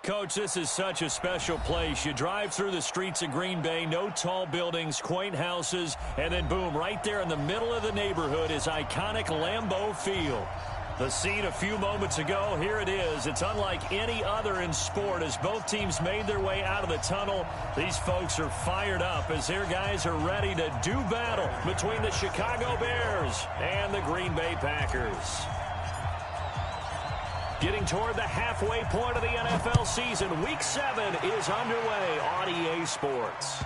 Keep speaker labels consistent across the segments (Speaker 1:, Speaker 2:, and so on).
Speaker 1: Coach, this is such a special place. You drive through the streets of Green Bay, no tall buildings, quaint houses, and then boom, right there in the middle of the neighborhood is iconic Lambeau Field. The scene a few moments ago, here it is. It's unlike any other in sport as both teams made their way out of the tunnel. These folks are fired up as their guys are ready to do battle between the Chicago Bears and the Green Bay Packers. Getting toward the halfway point of the NFL season, Week 7 is underway on EA Sports.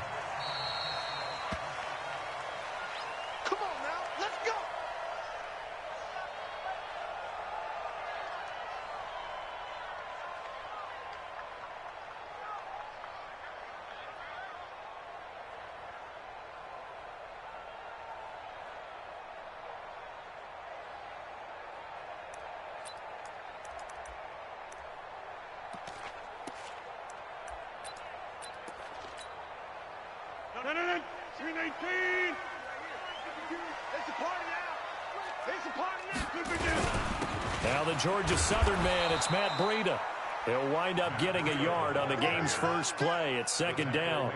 Speaker 1: Now the Georgia Southern man, it's Matt Breida. He'll wind up getting a yard on the game's first play. It's second down.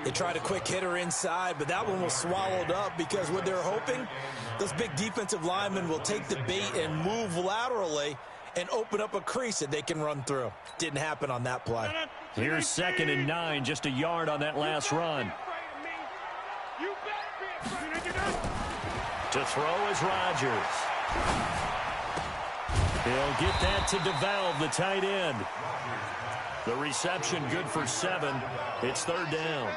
Speaker 2: They tried a quick hitter inside, but that one was swallowed up because what they're hoping, those big defensive linemen will take the bait and move laterally and open up a crease that they can run through. Didn't happen on that play.
Speaker 1: Here's 2nd and 9, just a yard on that last run. To throw is Rodgers. He'll get that to DeValve, the tight end. The reception good for 7. It's 3rd down.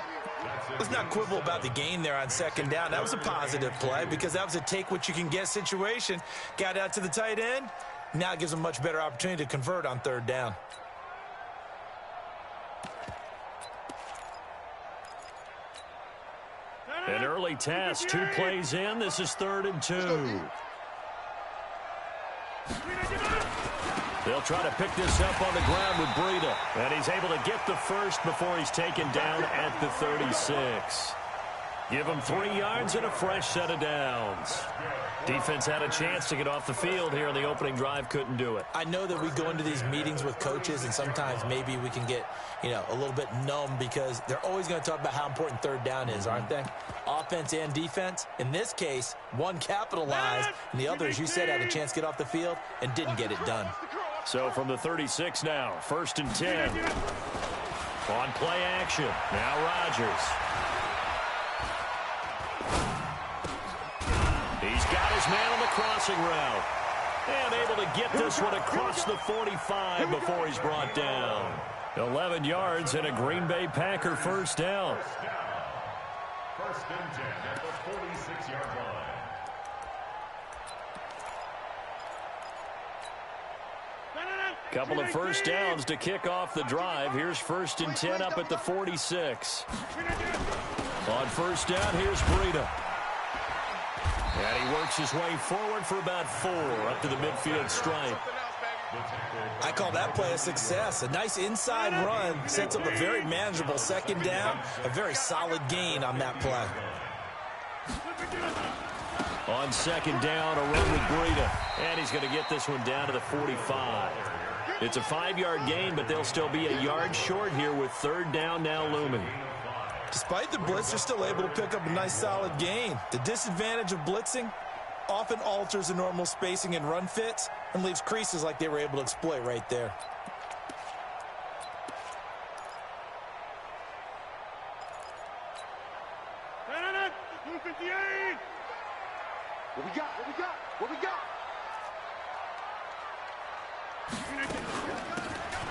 Speaker 2: Let's not quibble about the gain there on 2nd down. That was a positive play because that was a take-what-you-can-get situation. Got out to the tight end. Now it gives them a much better opportunity to convert on 3rd down.
Speaker 1: An early test, 2 plays in. This is 3rd and 2. They'll try to pick this up on the ground with Breida. And he's able to get the first before he's taken down at the 36. Give him 3 yards and a fresh set of downs. Defense had a chance to get off the field here in the opening drive, couldn't do it.
Speaker 2: I know that we go into these meetings with coaches, and sometimes maybe we can get, a little bit numb because they're always going to talk about how important 3rd down is, aren't they? Offense and defense. In this case, one capitalized, and the other, as you said, had a chance to get off the field and didn't get it done.
Speaker 1: So from the 36 now, 1st and 10. On play action. Now Rodgers. He's got his man on the crossing route. And able to get this one across the 45 before he's brought down. 11 yards and a Green Bay Packer first down.
Speaker 3: 1st and 10 at the 46-yard line.
Speaker 1: Couple of first downs to kick off the drive. Here's 1st and 10 up at the 46. On 1st down, here's Breida. And he works his way forward for about 4 up to the midfield stripe.
Speaker 2: I call that play a success. A nice inside run sets up a very manageable 2nd down. A very solid gain on that play.
Speaker 1: On 2nd down, a run with Breida. And he's going to get this one down to the 45. It's a 5-yard gain, but they'll still be a yard short here with 3rd down now looming.
Speaker 2: Despite the blitz, they're still able to pick up a nice solid gain. The disadvantage of blitzing often alters the normal spacing and run fits and leaves creases like they were able to exploit right there.
Speaker 3: What we got? What we got? What we got?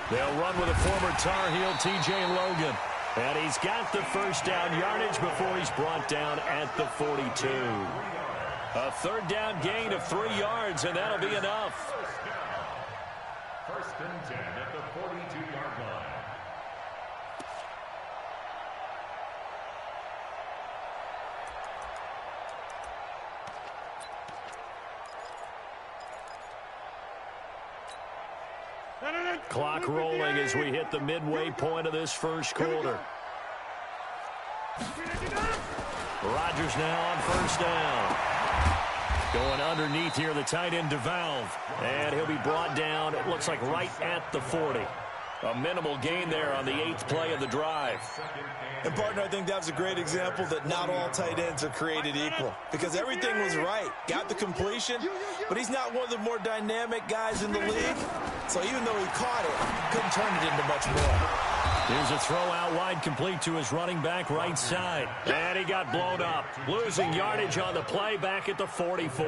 Speaker 1: They'll run with a former Tar Heel, T.J. Logan. And he's got the first down yardage before he's brought down at the 42. A 3rd down gain of 3 yards, and that'll be enough.
Speaker 3: 1st and 10 at the 42-yard line.
Speaker 1: Clock rolling as we hit the midway point of this first quarter. Rodgers now on 1st down. Going underneath here, the tight end DeValve. And he'll be brought down, it looks like right at the 40. A minimal gain there on the 8th play of the drive.
Speaker 2: And, partner, I think that was a great example that not all tight ends are created equal. Because everything was right. Got the completion, but he's not one of the more dynamic guys in the league. So even though he caught it, couldn't turn it into much more.
Speaker 1: Here's a throw out wide, complete to his running back right side. And he got blown up. Losing yardage on the play back at the 44.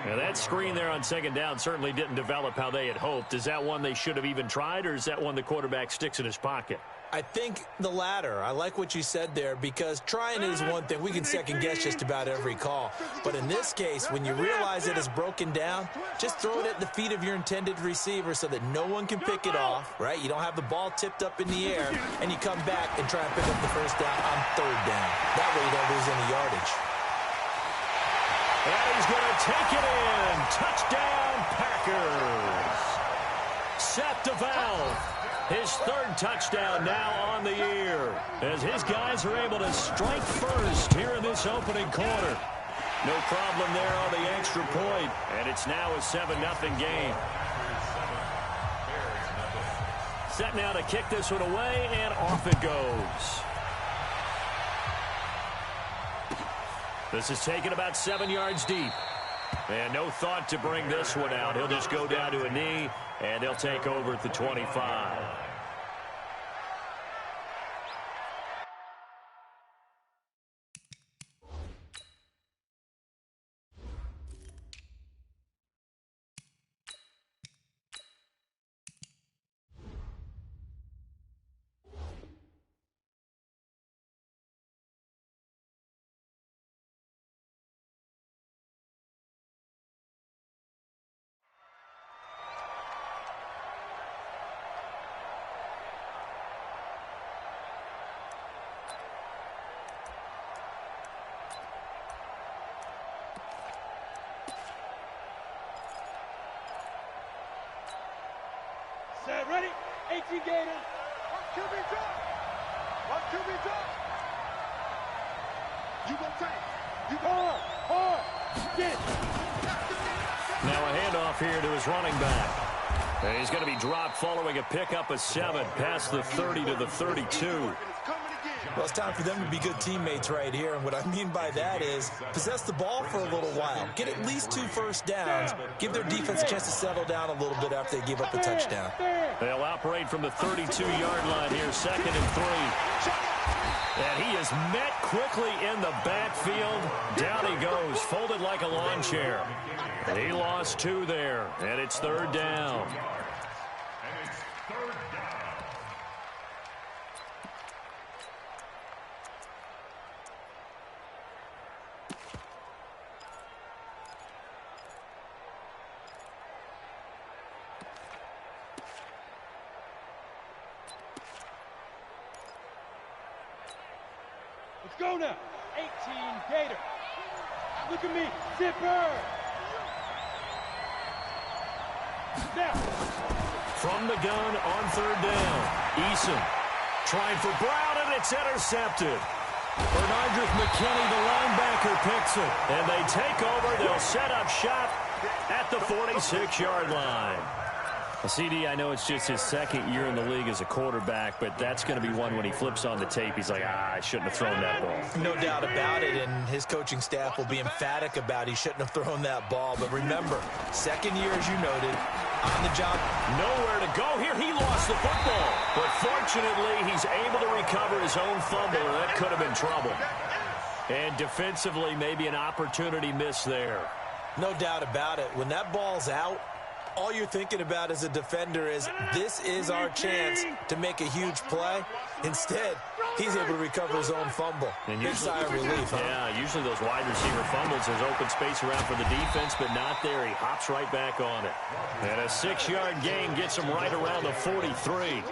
Speaker 1: Now that screen there on second down certainly didn't develop how they had hoped. Is that one they should have even tried, or is that one the quarterback sticks in his pocket?
Speaker 2: I think the latter. I like what you said there, because trying is one thing. We can second guess just about every call. But in this case, when you realize it is broken down, just throw it at the feet of your intended receiver so that no one can pick it off, right? You don't have the ball tipped up in the air, and you come back and try and pick up the first down on third down. That way you don't lose any yardage.
Speaker 1: And he's going to take it in. Touchdown, Packers. Seth DeValve. His third touchdown now on the year, as his guys are able to strike first here in this opening quarter. No problem there on the extra point, and it's now a 7-0 game. Set now to kick this one away, and off it goes. This is taken about 7 yards deep. And no thought to bring this one out. He'll just go down to a knee, and they'll take over at the 25.
Speaker 4: Ready? 18 Gators. 1 QB drop. 1 QB drop. You go tight. You go hard. Get it.
Speaker 1: Now a handoff here to his running back. And he's going to be dropped following a pickup of 7 past the 30 to the 32.
Speaker 2: Well, it's time for them to be good teammates right here. And what I mean by that is possess the ball for a little while. Get at least 2 first downs. Give their defense a chance to settle down a little bit after they give up a touchdown.
Speaker 1: They'll operate from the 32-yard line here, 2nd and 3. And he is met quickly in the backfield. Down he goes, folded like a lawn chair. He lost 2 there, and it's 3rd down.
Speaker 4: Let's go now. 18 Gator. Look at me. Zipper. Now.
Speaker 1: From the gun on 3rd down. Eason trying for Brown, and it's intercepted. Bernardus McKinney, the linebacker, picks it. And they take over. They'll set up shop at the 46-yard line. Well, CD, I know it's just his 2nd year in the league as a quarterback, but that's going to be one when he flips on the tape. He's like, I shouldn't have thrown that ball.
Speaker 2: No doubt about it, and his coaching staff will be emphatic about he shouldn't have thrown that ball. But remember, 2nd year, as you noted, on the job.
Speaker 1: Nowhere to go here. He lost the football. But fortunately, he's able to recover his own fumble, or that could have been trouble. And defensively, maybe an opportunity missed there.
Speaker 2: No doubt about it. When that ball's out, all you're thinking about as a defender is, this is our chance to make a huge play. Instead, he's able to recover his own fumble. And big sigh of relief, huh?
Speaker 1: Yeah, usually those wide receiver fumbles, there's open space around for the defense, but not there. He hops right back on it. And a 6-yard gain gets him right around the 43.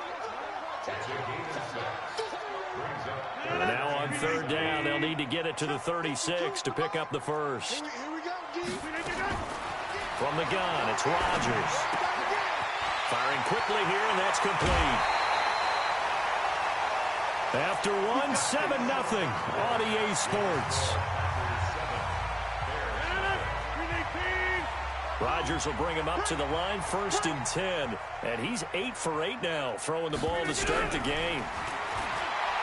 Speaker 1: And now on 3rd down, they'll need to get it to the 36 to pick up the first. From the gun, it's Rodgers. Firing quickly here, and that's complete. After 1, 7-0 on EA Sports. Rodgers will bring him up to the line, 1st and 10. And he's 8 for 8 now, throwing the ball to start the game.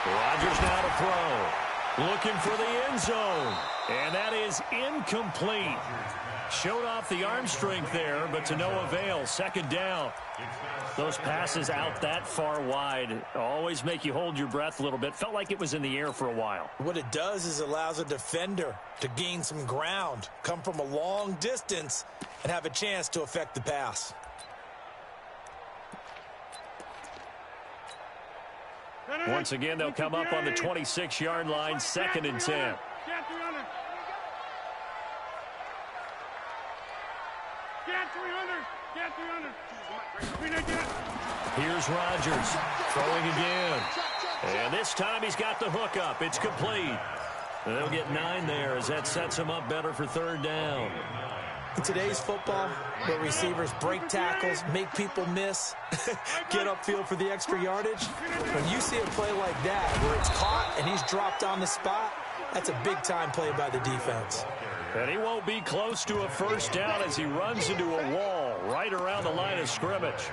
Speaker 1: Rodgers now to throw. Looking for the end zone. And that is incomplete. Showed off the arm strength there, but to no avail. 2nd down. Those passes out that far wide always make you hold your breath a little bit. Felt like it was in the air for a while.
Speaker 2: What it does is allows a defender to gain some ground, come from a long distance, and have a chance to affect the pass.
Speaker 1: Once again, they'll come up on the 26-yard line, 2nd and 10. Here's Rodgers throwing again. And this time he's got the hook up. It's complete. And they'll get 9 there as that sets him up better for 3rd down.
Speaker 2: In today's football, where receivers break tackles, make people miss, get upfield for the extra yardage, when you see a play like that where it's caught and he's dropped on the spot, that's a big-time play by the defense.
Speaker 1: And he won't be close to a 1st down as he runs into a wall right around the line of scrimmage.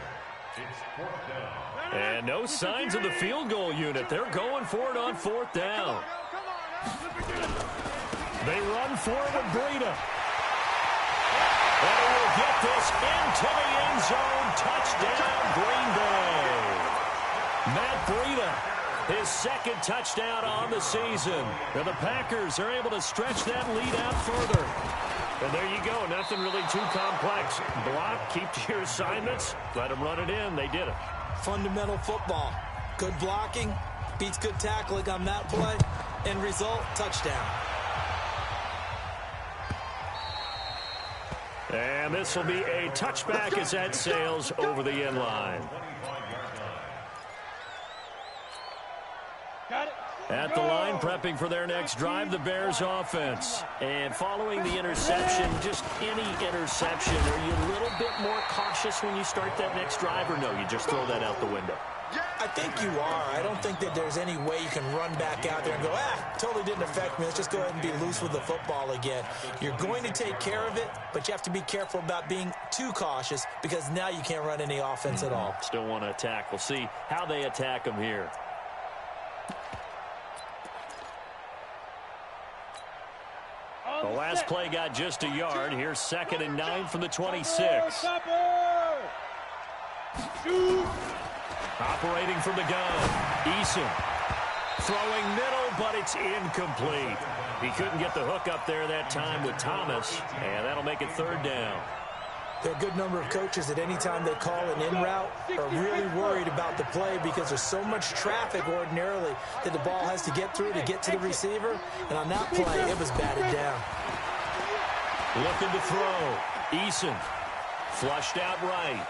Speaker 1: And no signs of the field goal unit. They're going for it on 4th down. They run for it with Breida. And he will get this into the end zone. Touchdown, Green Bay. Matt Breida, his 2nd touchdown on the season. And the Packers are able to stretch that lead out further. And there you go. Nothing really too complex. Block, keep to your assignments, let them run it in. They did it.
Speaker 2: Fundamental football. Good blocking, beats good tackling on that play. End result, touchdown.
Speaker 1: And this will be a touchback as that sails over the end line. At the line, prepping for their next drive, the Bears offense. And following the interception, just any interception, are you a little bit more cautious when you start that next drive, or no, you just throw that out the window?
Speaker 2: I think you are. I don't think that there's any way you can run back out there and go, totally didn't affect me. Let's just go ahead and be loose with the football again. You're going to take care of it, but you have to be careful about being too cautious because now you can't run any offense at all.
Speaker 1: Still want to attack. We'll see how they attack them here. The last play got just a yard. Here's 2nd and 9 from the 26. Operating from the gun, Eason. Throwing middle, but it's incomplete. He couldn't get the hook up there that time with Thomas, and that'll make it 3rd down.
Speaker 2: There are a good number of coaches at any time they call an in route are really worried about the play because there's so much traffic ordinarily that the ball has to get through to get to the receiver. And on that play, it was batted down.
Speaker 1: Looking to throw. Eason. Flushed out right.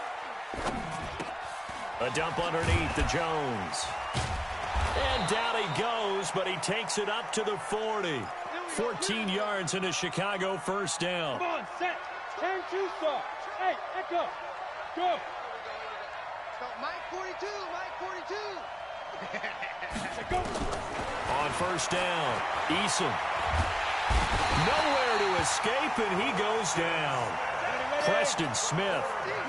Speaker 1: A dump underneath to Jones. And down he goes, but he takes it up to the 40. 14 yards and a Chicago 1st down.
Speaker 4: Come on, set. Turn 2 stop. Hey, echo. Go.
Speaker 5: Mike 42, Mike 42.
Speaker 4: Go.
Speaker 1: On 1st down, Eason. Nowhere to escape, and he goes down. Preston Smith,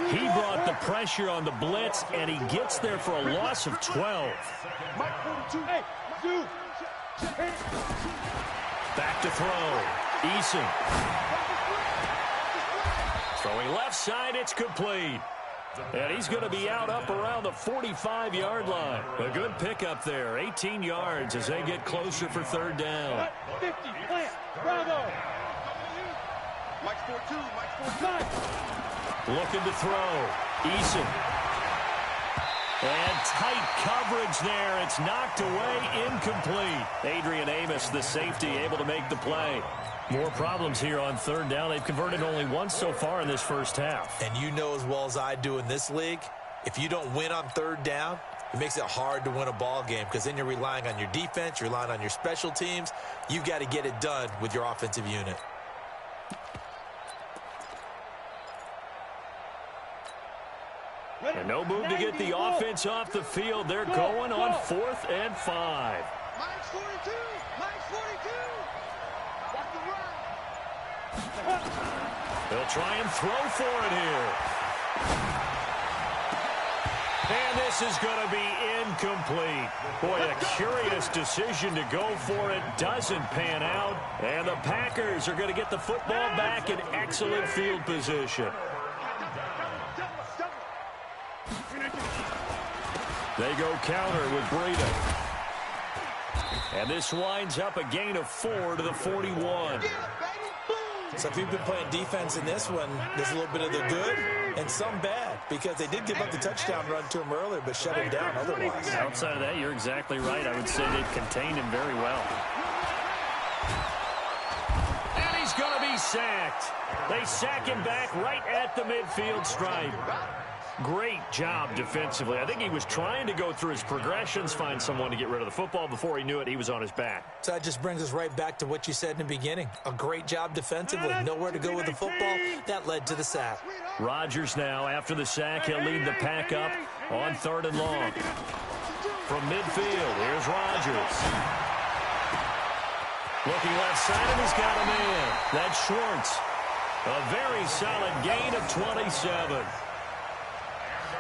Speaker 1: he brought the pressure on the blitz, and he gets there for a loss of 12.
Speaker 4: Mike 42. Hey, do.
Speaker 1: Back to throw. Eason. Throwing left side, it's complete. And he's going to be out up around the 45-yard line. A good pickup there, 18 yards as they get closer for 3rd down.
Speaker 4: 50, plant, bravo.
Speaker 5: Mike 42, Mike 42.
Speaker 1: Looking to throw. Eason. And tight coverage there. It's knocked away, incomplete. Adrian Amos, the safety, able to make the play. More problems here on 3rd down. They've converted only once so far in this 1st half.
Speaker 2: And you know as well as I do in this league, if you don't win on 3rd down, it makes it hard to win a ball game because then you're relying on your defense, you're relying on your special teams. You've got to get it done with your offensive unit.
Speaker 1: And no move to get the offense off the field. They're going on 4th and 5.
Speaker 5: Mike's 42, Mike's 42. Watch the run.
Speaker 1: They'll try and throw for it here. And this is going to be incomplete. Boy, a curious decision to go for it. Doesn't pan out. And the Packers are going to get the football back in excellent field position. They go counter with Breida. And this winds up a gain of 4 to the 41.
Speaker 2: So if you've been playing defense in this one, there's a little bit of the good and some bad, because they did give up the touchdown run to him earlier, but shut him down otherwise.
Speaker 1: Outside of that, you're exactly right. I would say they've contained him very well. And he's going to be sacked. They sack him back right at the midfield stripe. Great job defensively. I think he was trying to go through his progressions, find someone to get rid of the football. Before he knew it, he was on his back.
Speaker 2: So that just brings us right back to what you said in the beginning. A great job defensively. Nowhere to go with the football. That led to the sack.
Speaker 1: Rodgers now, after the sack, he'll lead the pack up on 3rd and long. From midfield, here's Rodgers. Looking left side, and he's got a man. That's Schwartz. A very solid gain of 27.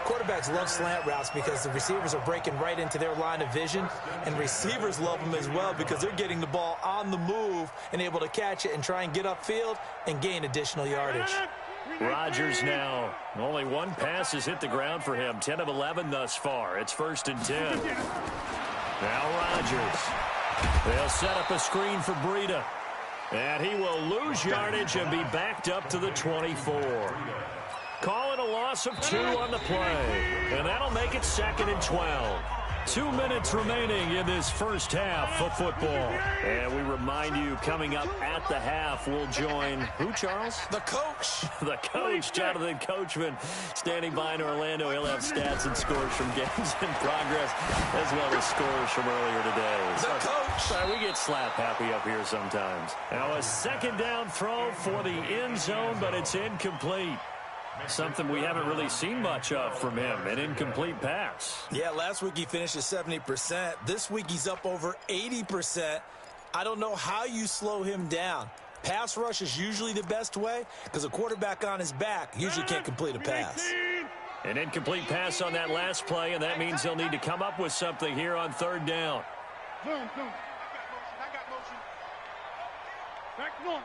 Speaker 2: Quarterbacks love slant routes because the receivers are breaking right into their line of vision, and receivers love them as well because they're getting the ball on the move and able to catch it and try and get upfield and gain additional yardage.
Speaker 1: Rodgers now. Only one pass has hit the ground for him. 10 of 11 thus far. It's 1st and 10. Now Rodgers. They'll set up a screen for Breida. And he will lose yardage and be backed up to the 24. Call it a loss of 2 on the play. And that'll make it 2nd and 12. 2 minutes remaining in this first half of football. And we remind you, coming up at the half, we'll join who, Charles?
Speaker 2: The coach.
Speaker 1: The coach, Jonathan Coachman, standing by in Orlando. He'll have stats and scores from games in progress, as well as scores from earlier today.
Speaker 2: The coach.
Speaker 1: Sorry, we get slap happy up here sometimes. Now a 2nd down throw for the end zone, but it's incomplete. Something we haven't really seen much of from him, an incomplete pass.
Speaker 2: Yeah, last week he finished at 70%. This week he's up over 80%. I don't know how you slow him down. Pass rush is usually the best way because a quarterback on his back usually can't complete a pass.
Speaker 1: An incomplete pass on that last play, and that means they'll need to come up with something here on 3rd down.
Speaker 4: I got motion. Back north.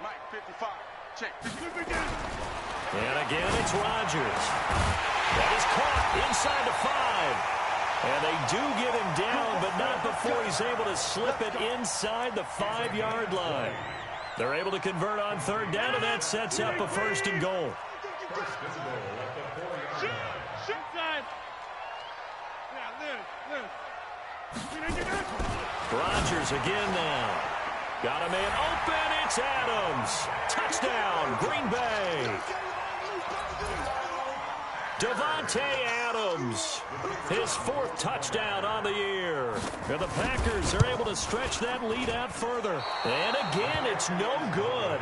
Speaker 5: Mike, 55. Check.
Speaker 1: And again, it's Rodgers. That is caught inside the 5. And they do get him down, but not before he's able to slip it inside the 5-yard line. They're able to convert on 3rd down, and that sets up a 1st and goal. Rodgers again now. Got a man open. It's Adams. Touchdown, Green Bay. Davante Adams, his 4th touchdown on the year. And the Packers are able to stretch that lead out further. And again, it's no good.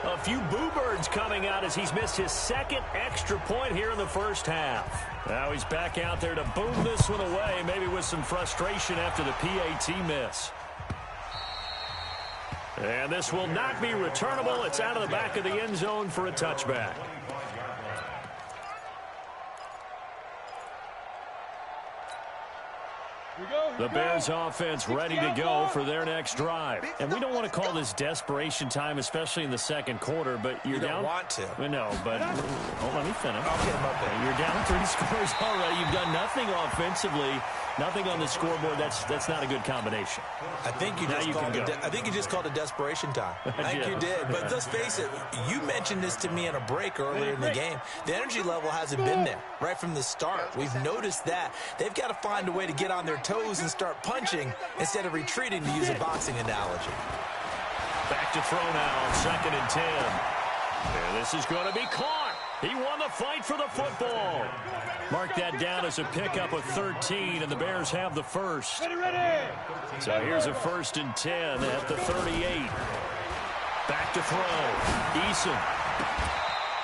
Speaker 1: A few boo birds coming out as he's missed his 2nd extra point here in the first half. Now he's back out there to boom this one away, maybe with some frustration after the PAT miss. And this will not be returnable. It's out of the back of the end zone for a touchback. The Bears offense ready to go for their next drive. And we don't want to call this desperation time, especially in the 2nd quarter, but you're down.
Speaker 2: You don't want to.
Speaker 1: No, but let me finish.
Speaker 2: Okay, my bad.
Speaker 1: You're down 3 scores already. You've done nothing offensively, nothing on the scoreboard. That's not a good combination.
Speaker 2: I think you just called it desperation time. I think you did. But let's face it, you mentioned this to me in a break earlier in the game. The energy level hasn't been there right from the start. We've noticed that. They've got to find a way to get on their toes and start punching instead of retreating, to use a boxing analogy.
Speaker 1: Back to throw now, 2nd and 10. And this is going to be caught. He won the fight for the football. Mark that down as a pickup of 13, and the Bears have the 1st.
Speaker 4: Ready.
Speaker 1: So here's a 1st and 10 at the 38. Back to throw. Eason.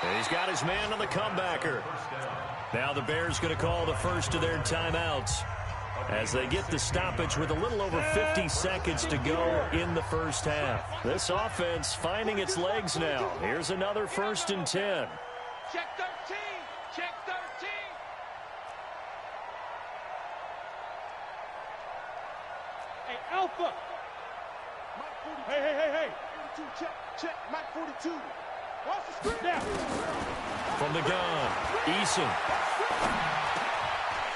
Speaker 1: And he's got his man on the comebacker. Now the Bears going to call the first of their timeouts. as they get the stoppage with a little over 50 seconds to go in the first half. This offense finding its legs now. Here's another 1st and 10.
Speaker 4: Check 13. Check 13. Hey, Alpha. Hey.
Speaker 5: 42, check. Mike 42. Watch the screen.
Speaker 4: Down.
Speaker 1: From the gun, Eason.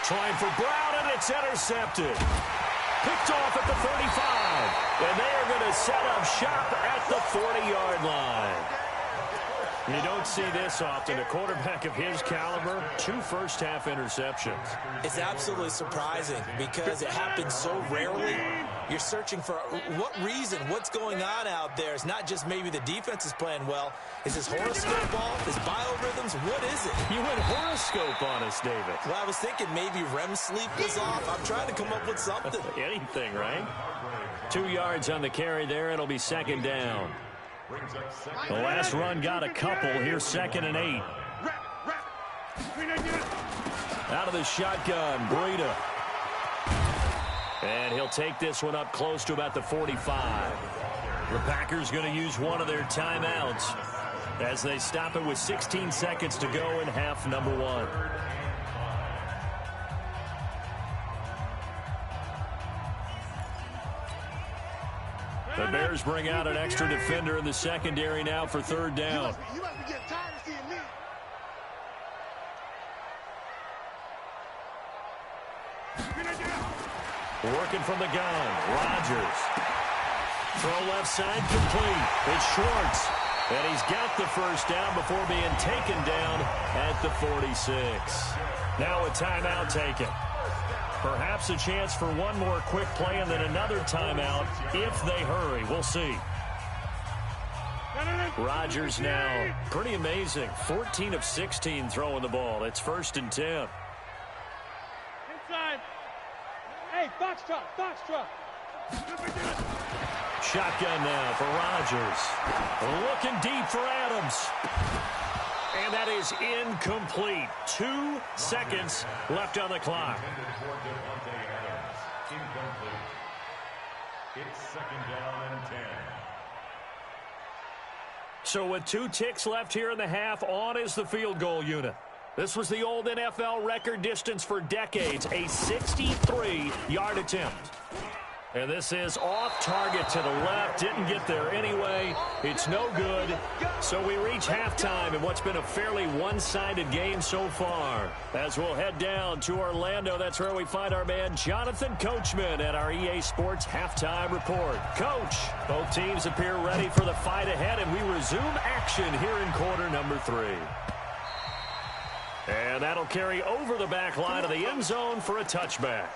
Speaker 1: Trying for Brown, and it's intercepted. Picked off at the 35. And they are going to set up shop at the 40-yard line. You don't see this often. A quarterback of his caliber, 2 first-half interceptions.
Speaker 2: It's absolutely surprising because it happens so rarely. You're searching for what reason, what's going on out there. It's not just maybe the defense is playing well. Is his horoscope off? His biorhythms? What is it?
Speaker 1: You went horoscope on us, David.
Speaker 2: Well, I was thinking maybe REM sleep was off. I'm trying to come up with something.
Speaker 1: Anything, right? 2 yards on the carry there. It'll be 2nd down. The last run got a couple. Here's 2nd and 8. Out of the shotgun, Breida. And he'll take this one up close to about the 45. The Packers going to use one of their timeouts as they stop it with 16 seconds to go in half number 1. The Bears bring out an extra defender in the secondary now for 3rd down.
Speaker 5: You must be getting tired of seeing me.
Speaker 1: Working from the gun, Rodgers. Throw left side complete. It's Schwartz. And he's got the 1st down before being taken down at the 46. Now a timeout taken. Perhaps a chance for one more quick play and then another timeout if they hurry. We'll see. Rodgers now, pretty amazing. 14 of 16 throwing the ball. It's 1st and 10.
Speaker 4: Inside. Hey, Foxtrot.
Speaker 1: Shotgun now for Rodgers. Looking deep for Adams. And that is incomplete. 2 seconds left on the clock.
Speaker 3: It's 2nd down and 10.
Speaker 1: So with 2 ticks left here in the half, on is the field goal unit. This was the old NFL record distance for decades, a 63-yard attempt. And this is off target to the left. Didn't get there anyway. It's no good. So we reach halftime in what's been a fairly one-sided game so far. As we'll head down to Orlando, that's where we find our man Jonathan Coachman at our EA Sports Halftime Report. Coach, both teams appear ready for the fight ahead, and we resume action here in quarter number 3. And that'll carry over the back line of the end zone for a touchback.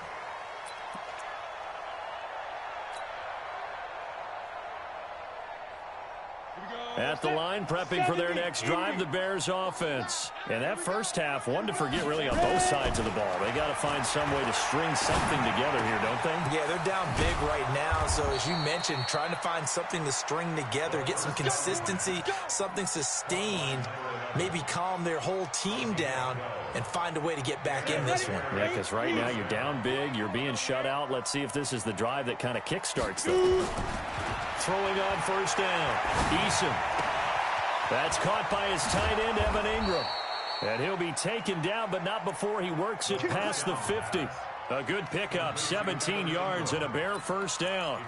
Speaker 1: At the line, prepping for their next drive, the Bears offense. And that first half, one to forget really on both sides of the ball. They got to find some way to string something together here, don't they?
Speaker 2: Yeah, they're down big right now. So as you mentioned, trying to find something to string together, get some consistency, something sustained, maybe calm their whole team down and find a way to get back in this one.
Speaker 1: Yeah, because right now you're down big, you're being shut out. Let's see if this is the drive that kind of kickstarts them. Throwing on 1st down. Eason. That's caught by his tight end, Evan Ingram. And he'll be taken down, but not before he works it past the 50. A good pickup, 17 yards and a Bear 1st down.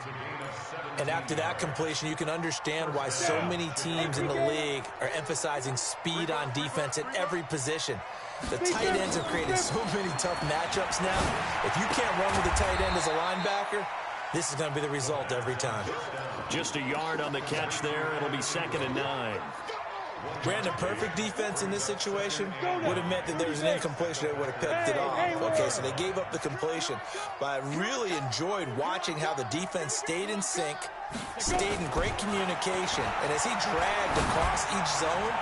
Speaker 2: And after that completion, you can understand why so many teams in the league are emphasizing speed on defense at every position. The tight ends have created so many tough matchups now. If you can't run with the tight end as a linebacker, this is going to be the result every time.
Speaker 1: Just a yard on the catch there. It'll be 2nd and 9.
Speaker 2: Brandon, perfect defense in this situation would have meant that there was an incompletion that would have picked it off. Okay, so they gave up the completion. But I really enjoyed watching how the defense stayed in sync, stayed in great communication. And as he dragged across each zone,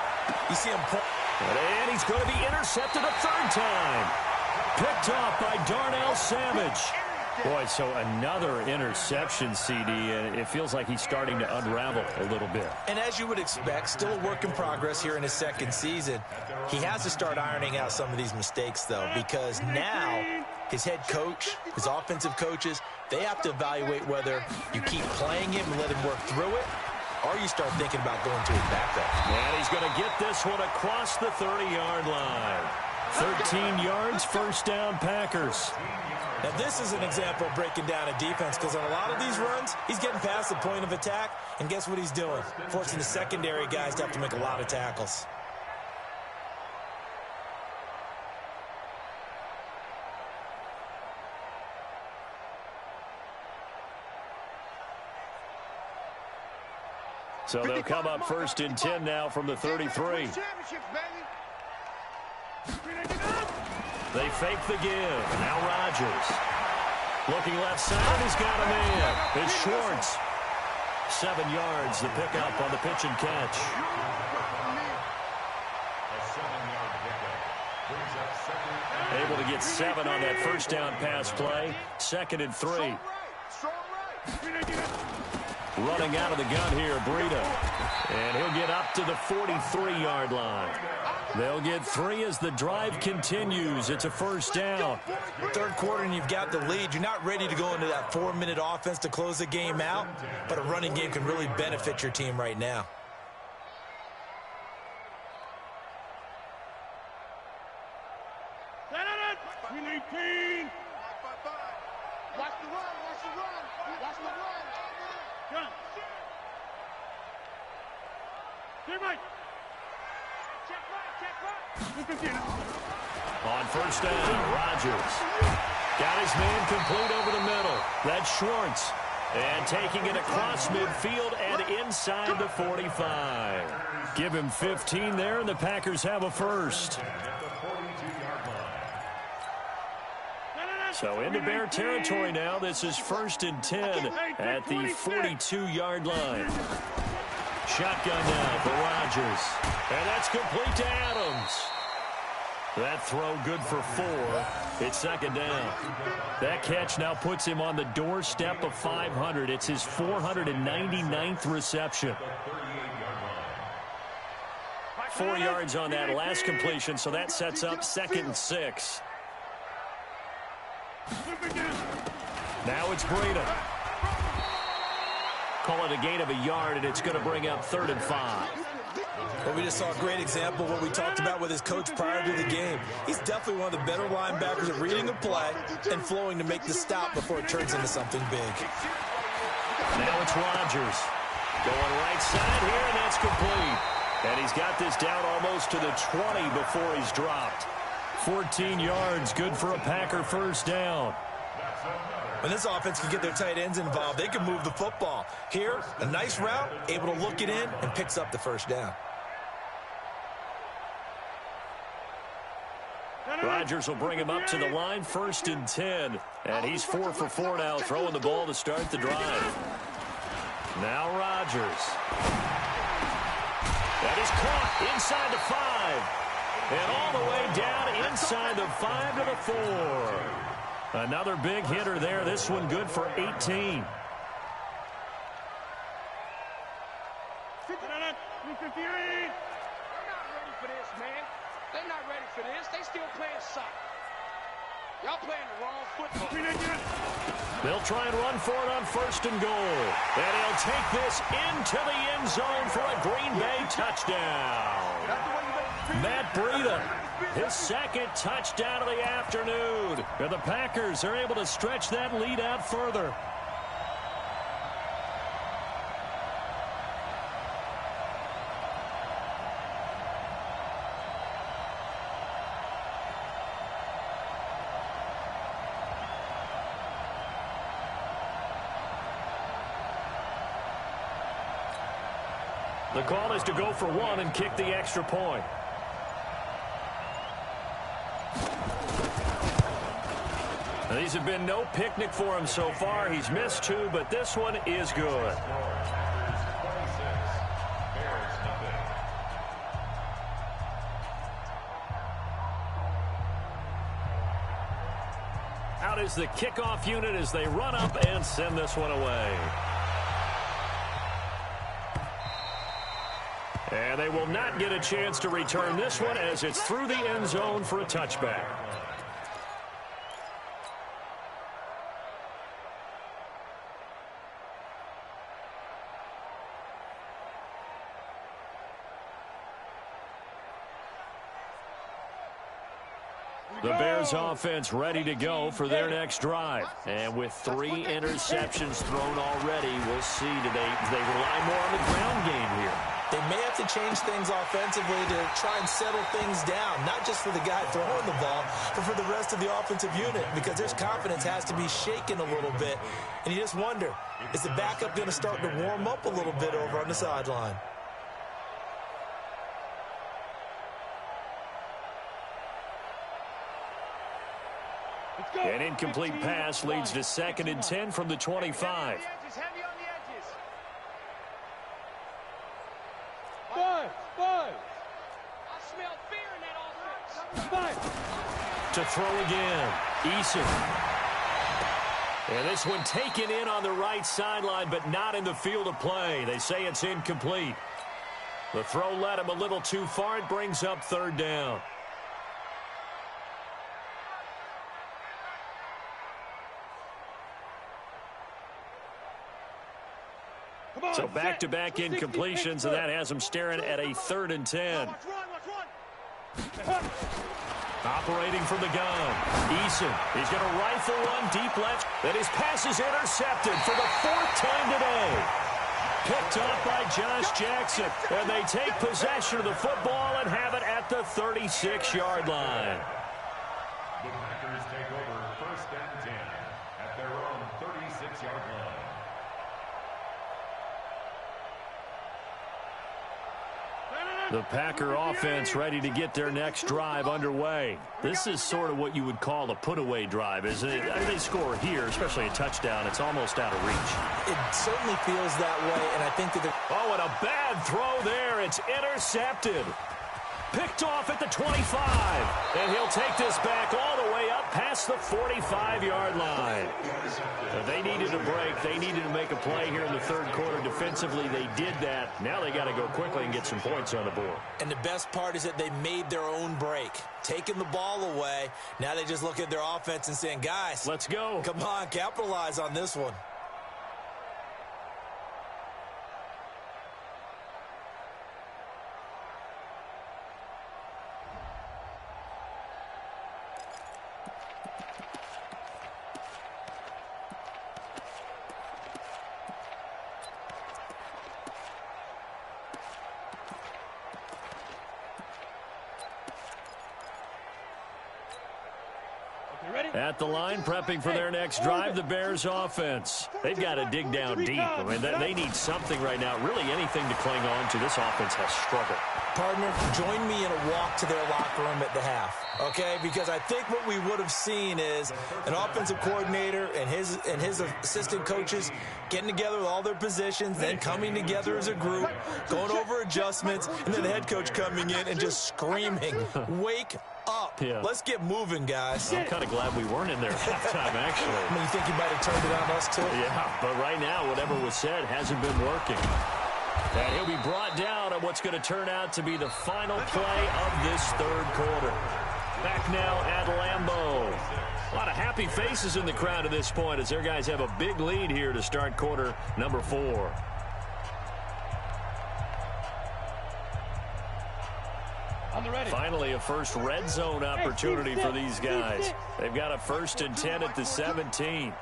Speaker 2: you see him
Speaker 1: and he's going to be intercepted a 3rd time. Picked off by Darnell Savage. Boy, so another interception, CD, and it feels like he's starting to unravel a little bit.
Speaker 2: And as you would expect, still a work in progress here in his 2nd season. He has to start ironing out some of these mistakes, though, because now his head coach, his offensive coaches, they have to evaluate whether you keep playing him and let him work through it, or you start thinking about going to his backup.
Speaker 1: And he's going to get this one across the 30-yard line. 13 yards, first down, Packers.
Speaker 2: Now, this is an example of breaking down a defense, because on a lot of these runs, he's getting past the point of attack, and guess what he's doing? Forcing the secondary guys to have to make a lot of tackles.
Speaker 1: So they'll come up first and 10 now from the 33. They fake the give. Now Rodgers. Looking left side, he's got a man. It's Schwartz. 7 yards, the pickup on the pitch and catch. Able to get 7 on that first down pass play. 2nd and 3. Running out of the gun here, Breida. And he'll get up to the 43-yard line. They'll get 3 as the drive continues. It's a first down.
Speaker 2: Third quarter and you've got the lead. You're not ready to go into that 4-minute offense to close the game out, but a running game can really benefit your team right now.
Speaker 5: Watch the run, watch the run, watch the run. Gun. Check right. Check right.
Speaker 1: On first down, Rodgers. Got his man complete over the middle. That's Schwartz. And taking it across midfield and inside the 45. Give him 15 there, and the Packers have a first. So into Bear territory now. This is 1st and 10 at the 42-yard line. Shotgun now for Rodgers. And that's complete to Adams. That throw good for 4. It's 2nd down. That catch now puts him on the doorstep of 500. It's his 499th reception. 4 yards on that last completion, so that sets up 2nd and 6. Now it's Breida. Call it a gain of a yard, and it's going to bring up 3rd and 5.
Speaker 2: Well, we just saw a great example of what we talked about with his coach prior to the game. He's definitely one of the better linebackers at reading a play and flowing to make the stop before it turns into something big.
Speaker 1: Now it's Rodgers. Going right side here, and that's complete. And he's got this down almost to the 20 before he's dropped. 14 yards, good for a Packer first down.
Speaker 2: When this offense can get their tight ends involved, they can move the football. Here, a nice route, able to look it in, and picks up the first down.
Speaker 1: Rodgers will bring him up to the line, 1st and 10. And he's 4 for 4 now, throwing the ball to start the drive. Now Rodgers. That is caught inside the 5. And all the way down inside the 5 to the 4. Another big hitter there. This one good for 18.
Speaker 5: They're not ready for this, man. They're not ready for this. They still playing soccer. Y'all playing the wrong football.
Speaker 1: They'll try and run for it on 1st and goal. And he'll take this into the end zone for a Green Bay touchdown. Matt Breida, his 2nd touchdown of the afternoon. And the Packers are able to stretch that lead out further. The call is to go for 1 and kick the extra point. Now, these have been no picnic for him so far. He's missed 2, but this one is good. Out is the kickoff unit as they run up and send this one away. And they will not get a chance to return this one as it's through the end zone for a touchback. The Bears offense ready to go for their next drive. And with 3 interceptions thrown already, we'll see. Do they rely more on the ground game here?
Speaker 2: They may have to change things offensively to try and settle things down, not just for the guy throwing the ball, but for the rest of the offensive unit, because their confidence has to be shaken a little bit. And you just wonder, is the backup going to start to warm up a little bit over on the sideline?
Speaker 1: An incomplete pass leads to 2nd and 10 from the 25. To throw again, Eason. And this one taken in on the right sideline, but not in the field of play. They say it's incomplete. The throw led him a little too far. It brings up 3rd down. So back-to-back incompletions, and that has him staring at a 3rd and 10. Operating from the gun, Eason. He's going to rifle one deep left. Then his pass is intercepted for the 4th time today. Picked up by Josh Jackson. And they take possession of the football and have it at the 36-yard line.
Speaker 3: The Packers take over 1st and 10 at their own 36-yard line.
Speaker 1: The Packer offense ready to get their next drive underway. This is sort of what you would call a put-away drive, isn't it? They score here, especially a touchdown. It's almost out of reach.
Speaker 2: It certainly feels that way, and I think that
Speaker 1: oh, and a bad throw there. It's intercepted. Picked off at the 25. And he'll take this back all the way up past the 45-yard line. They needed a break. They needed to make a play here in the 3rd quarter. Defensively, they did that. Now they got to go quickly and get some points on the board.
Speaker 2: And the best part is that they made their own break. Taking the ball away. Now they just look at their offense and saying, guys,
Speaker 1: let's go.
Speaker 2: Come on, capitalize on this one.
Speaker 1: At the line, prepping for their next drive, the Bears offense. They've got to dig down deep. I mean, they need something right now, really anything to cling on to. This offense has struggled.
Speaker 2: Partner, join me in a walk to their locker room at the half, okay? Because I think what we would have seen is an offensive coordinator and his assistant coaches getting together with all their positions, then coming together as a group, going over adjustments, and then the head coach coming in and just screaming, wake up. Yeah. Let's get moving, guys.
Speaker 1: I'm kind of glad we weren't in there at halftime, actually.
Speaker 2: I mean, you think you might have turned it on us, too?
Speaker 1: Yeah, but right now, whatever was said hasn't been working. And he'll be brought down on what's going to turn out to be the final play of this 3rd quarter. Back now at Lambeau. A lot of happy faces in the crowd at this point as their guys have a big lead here to start quarter number 4. Finally, a first red zone opportunity for these guys. They've got a 1st and 10 at the 17.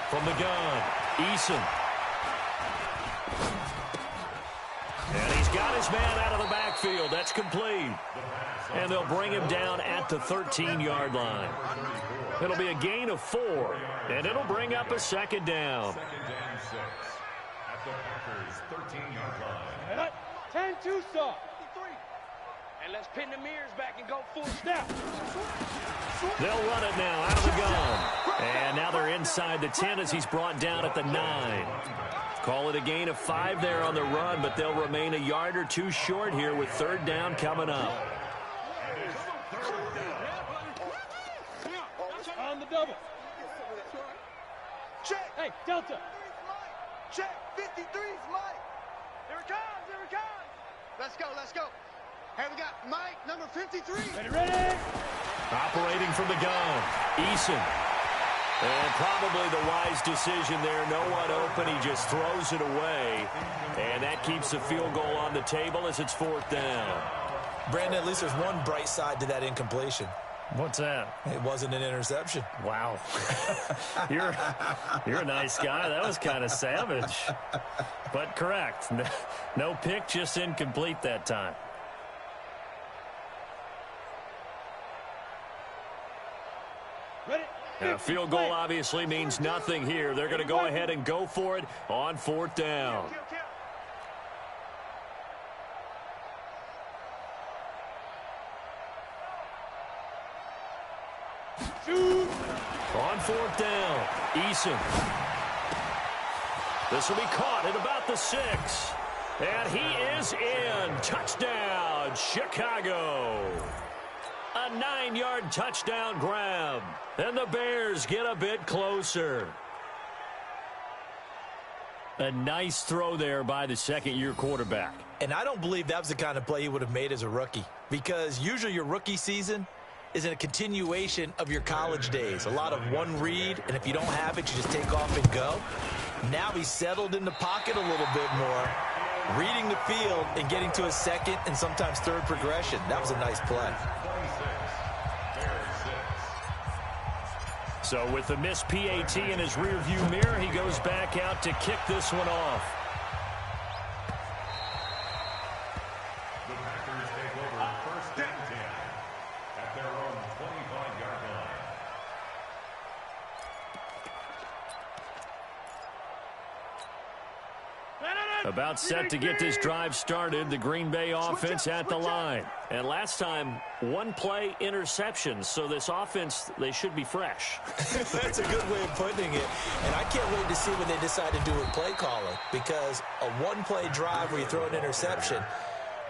Speaker 1: From the gun, Eason. And he's got his man out of the backfield. That's complete. And they'll bring him down at the 13-yard line. It'll be a gain of 4, and it'll bring up a 2nd down.
Speaker 3: 2nd and 6 at the Packers' 13-yard line.
Speaker 4: 10-2 stop.
Speaker 5: And let's pin the mirrors back and go full step.
Speaker 1: They'll run it now out of the gun. And now they're inside the 10 as he's brought down at the 9. Call it a gain of 5 there on the run, but they'll remain a yard or 2 short here with 3rd down coming up.
Speaker 4: On the double.
Speaker 5: Check.
Speaker 4: Hey, Delta.
Speaker 5: Check. 53's Mike. Here it comes. Here it comes. Let's go. Let's go. Hey, we got Mike, number 53.
Speaker 4: Ready.
Speaker 1: Operating from the gun, Eason. And probably the wise decision there. No one open. He just throws it away. And that keeps the field goal on the table as it's 4th down.
Speaker 2: Brandon, at least there's one bright side to that incompletion.
Speaker 1: What's that?
Speaker 2: It wasn't an interception.
Speaker 1: Wow. You're a nice guy. That was kind of savage. But correct. No pick, just incomplete that time.
Speaker 4: Ready?
Speaker 1: A field goal obviously means nothing here. They're going to go ahead and go for it on 4th down. On 4th down, Eason. This will be caught at about the 6. And he is in. Touchdown, Chicago. A 9-yard touchdown grab. And the Bears get a bit closer. A nice throw there by the second-year quarterback.
Speaker 2: And I don't believe that was the kind of play he would have made as a rookie, because usually your rookie season is a continuation of your college days. A lot of one read, and if you don't have it, you just take off and go. Now he's settled in the pocket a little bit more, reading the field and getting to a second and sometimes third progression. That was a nice play.
Speaker 1: So with the missed PAT in his rearview mirror, he goes back out to kick this one off.
Speaker 3: The Packers take over 1st and 10 at their own 25-yard line.
Speaker 1: About set to get this drive started, the Green Bay offense at the line. And last time, one play interception, so this offense, they should be fresh.
Speaker 2: That's a good way of putting it. And I can't wait to see what they decide to do with play calling, because a one-play drive where you throw an interception,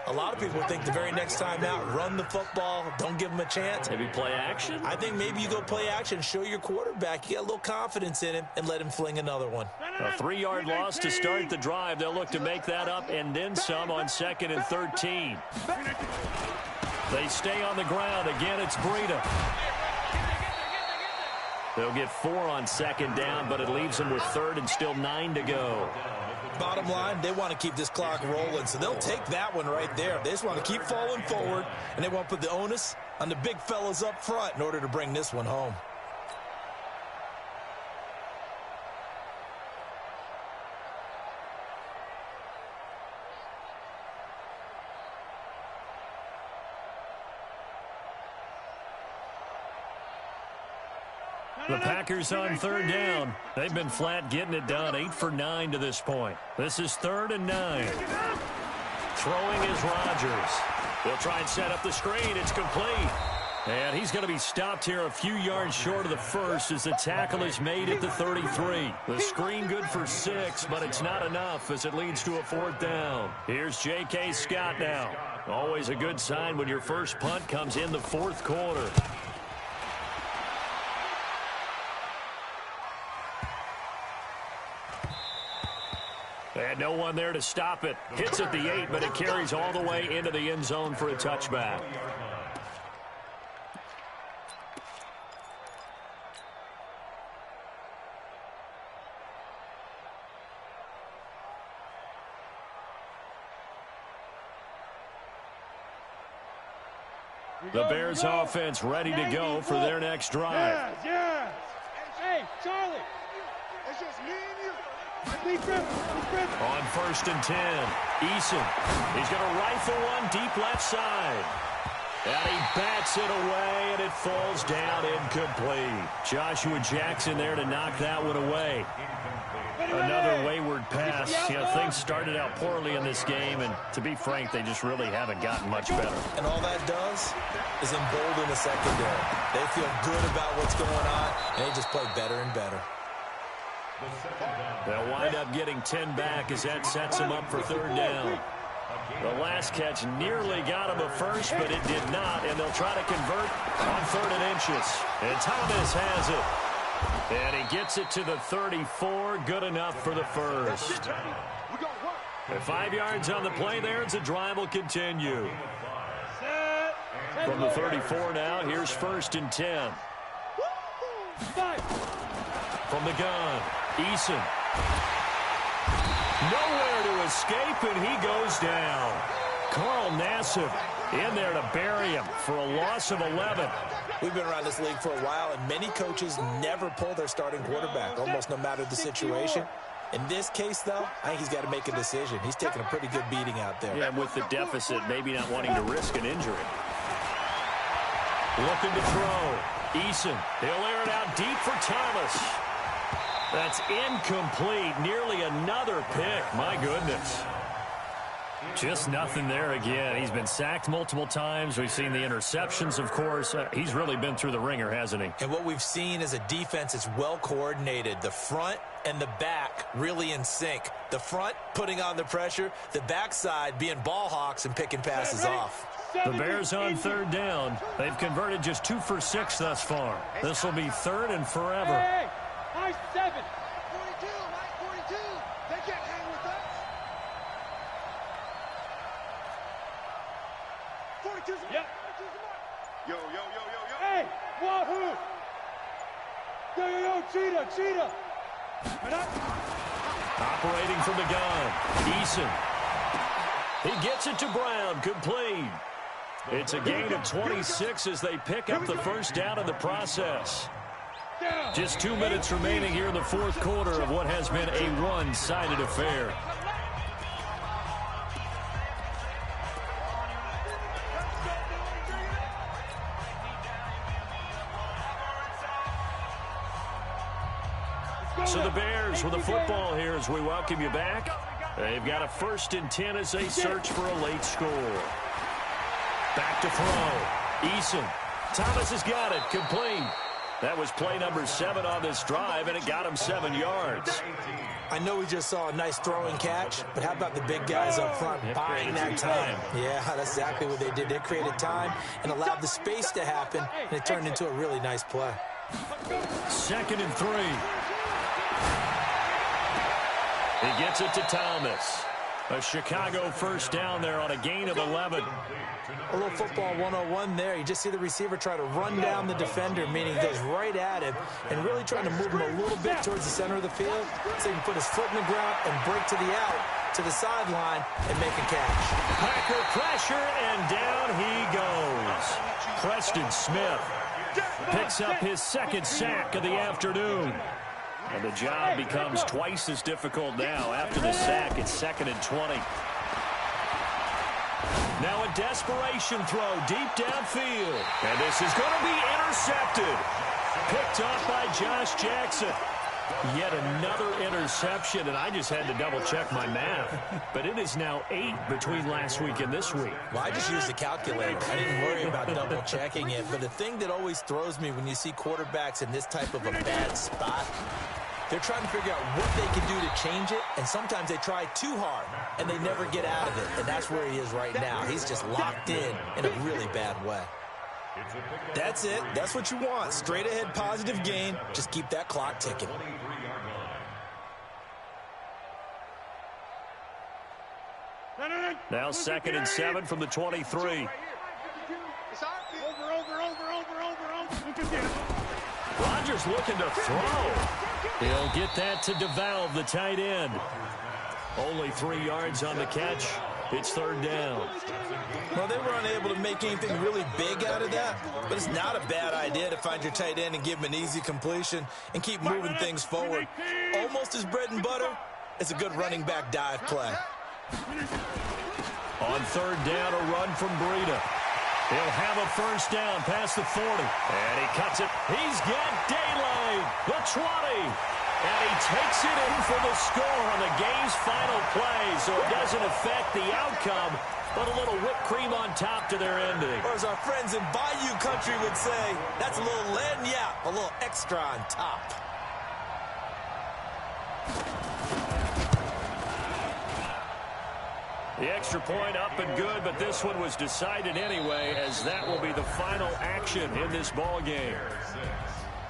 Speaker 2: a lot of people think the very next time out, run the football, don't give them a chance.
Speaker 1: Maybe play action?
Speaker 2: I think maybe you go play action, show your quarterback, you got a little confidence in him, and let him fling another one.
Speaker 1: A 3-yard loss to start the drive. They'll look to make that up and then some on 2nd and 13. They stay on the ground. Again, it's Breida. They'll get 4 on 2nd down, but it leaves them with 3rd and still 9 to go.
Speaker 2: Bottom line, they want to keep this clock rolling, so they'll take that one right there. They just want to keep falling forward, and they want to put the onus on the big fellas up front in order to bring this one home.
Speaker 1: The Packers on 3rd down. They've been flat getting it done, 8 for 9 to this point. This is 3rd and 9. Throwing is Rodgers. They'll try and set up the screen. It's complete. And he's going to be stopped here a few yards short of the first as the tackle is made at the 33. The screen good for 6, but it's not enough as it leads to a 4th down. Here's J.K. Scott now. Always a good sign when your first punt comes in the 4th quarter. And no one there to stop it. Hits at the 8, but it carries all the way into the end zone for a touchback. The Bears offense ready to go for their next drive.
Speaker 4: Yes. Hey, Charlie.
Speaker 5: It's just me and you.
Speaker 4: Be Griffin.
Speaker 1: On 1st and 10, Eason. He's going to rifle one deep left side. And he bats it away, and it falls down incomplete. Joshua Jackson there to knock that one away. Another wayward pass. You know, things started out poorly in this game, and to be frank, they just really haven't gotten much better.
Speaker 2: And all that does is embolden the secondary. They feel good about what's going on, and they just play better and better.
Speaker 1: They'll wind up getting 10 back as that sets them up for 3rd down. The last catch nearly got him a first, but it did not, and they'll try to convert on 3rd and inches. And Thomas has it. And he gets it to the 34, good enough for the first. At 5 yards on the play there, as the drive will continue. From the 34 now, here's 1st and 10. From the gun, Eason. Nowhere to escape, and he goes down. Carl Nassib In there to bury him for a loss of 11.
Speaker 2: We've been around this league for a while, and many coaches never pull their starting quarterback, almost no matter the situation. In this case, though, I think he's got to make a decision. He's taking a pretty good beating out there.
Speaker 1: Yeah, with the deficit, maybe not wanting to risk an injury. Looking to throw. Eason, he'll air it out deep for Thomas. That's incomplete. Nearly another pick. My goodness. Just nothing there again. He's been sacked multiple times. We've seen the interceptions, of course. He's really been through the ringer, hasn't he?
Speaker 2: And what we've seen is a defense that's well coordinated. The front and the back really in sync. The front putting on the pressure. The backside being ball hawks and picking passes off.
Speaker 1: The Bears on third down. They've converted just 2 for 6 thus far. This will be third and forever.
Speaker 4: Hey, high 7.
Speaker 5: 42, Mike 42. They can't hang with us. 42's the mark.
Speaker 4: Yep.
Speaker 5: 42's the mark. Yo, yo, yo, yo, yo.
Speaker 4: Hey, Wahoo. Yo, yo, yo, Cheetah.
Speaker 1: Operating from the gun. Eason. He gets it to Brown. Complete. It's a gain of 26 as they pick up the first down in the process. Just 2 minutes remaining here in the fourth quarter of what has been a one-sided affair. So the Bears with the football here as we welcome you back. They've got a 1st and 10 as they search for a late score. Back to throw. Eason. Thomas has got it. Complete. That was play number 7 on this drive, and it got him 7 yards.
Speaker 2: I know we just saw a nice throwing catch, but how about the big guys up front buying that time? Yeah, that's exactly what they did. They created time and allowed the space to happen, and it turned into a really nice play.
Speaker 1: 2nd and 3. He gets it to Thomas. A Chicago first down there on a gain of 11.
Speaker 2: A little football 101 there. You just see the receiver try to run down the defender, meaning he goes right at him and really trying to move him a little bit towards the center of the field so he can put his foot in the ground and break to the out, to the sideline, and make a catch.
Speaker 1: Packer pressure, and down he goes. Preston Smith picks up his 2nd sack of the afternoon. And the job becomes twice as difficult now. After the sack, it's 2nd and 20. Now a desperation throw deep downfield. And this is going to be intercepted. Picked off by Josh Jackson. Yet another interception, and I just had to double-check my math. But it is now 8 between last week and this week.
Speaker 2: Well, I just used a calculator. I didn't worry about double-checking it. But the thing that always throws me when you see quarterbacks in this type of a bad spot, they're trying to figure out what they can do to change it, and sometimes they try too hard, and they never get out of it. And that's where he is right now. He's just locked in a really bad way. That's it. That's what you want. Straight ahead positive gain. Just keep that clock ticking.
Speaker 1: Now 2nd and 7 from the 23. Rodgers looking to throw. He'll get that to DeValve, the tight end. Only 3 yards on the catch. It's 3rd down.
Speaker 2: Well, they were unable to make anything really big out of that, but it's not a bad idea to find your tight end and give him an easy completion and keep moving things forward. Almost as bread and butter, it's a good running back dive play.
Speaker 1: On 3rd down, a run from Breida. He'll have a first down past the 40. And he cuts it. He's got daylight. The 20. And he takes it in for the score on the game's final play. So it doesn't affect the outcome, but a little whipped cream on top to their ending.
Speaker 2: Or as our friends in Bayou Country would say, that's a little lagniappe, a little extra on top.
Speaker 1: The extra point up and good, but this one was decided anyway, as that will be the final action in this ball game.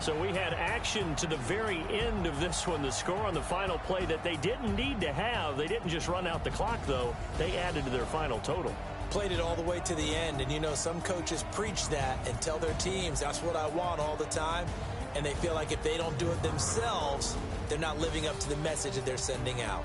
Speaker 1: So we had action to the very end of this one, the score on the final play that they didn't need to have. They didn't just run out the clock, though. They added to their final total.
Speaker 2: Played it all the way to the end, and you know some coaches preach that and tell their teams that's what I want all the time, and they feel like if they don't do it themselves, they're not living up to the message that they're sending out.